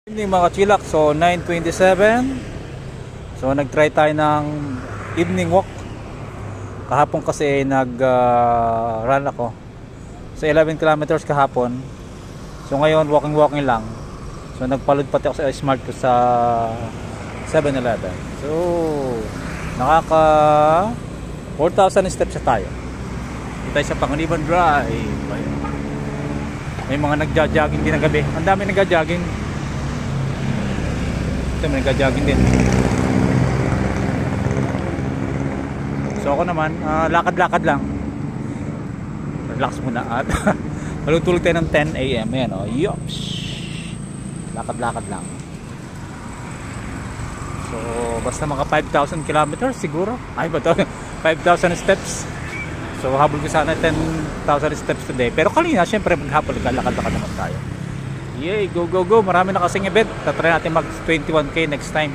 Evening mga chilak, so 9:27. So nag-try tayo ng evening walk. Kahapon kasi nag-run ako sa 11 kilometers kahapon. So ngayon walking lang. So nagpalod pati ako sa smart ko sa 7-Eleven. So nakaka 4,000 steps na tayo. Dito tayo sa Panganiban Drive. May mga nagja-jogging din na gabi. Ang dami nagja-jogging. May nagja-jogging din. So ako naman, lakad-lakad lang. Relax muna at malutulog tayo ng 10 AM. Ayan o, yops. Lakad-lakad lang. So basta mga 5,000 kilometers siguro. Ay ba to? 5,000 steps. So habol ko sana 10,000 steps today. Pero kanina syempre maghapon lakad-lakad naman tayo. Yay, go go go. Marami na kasing event. Tatry natin mag 21K next time.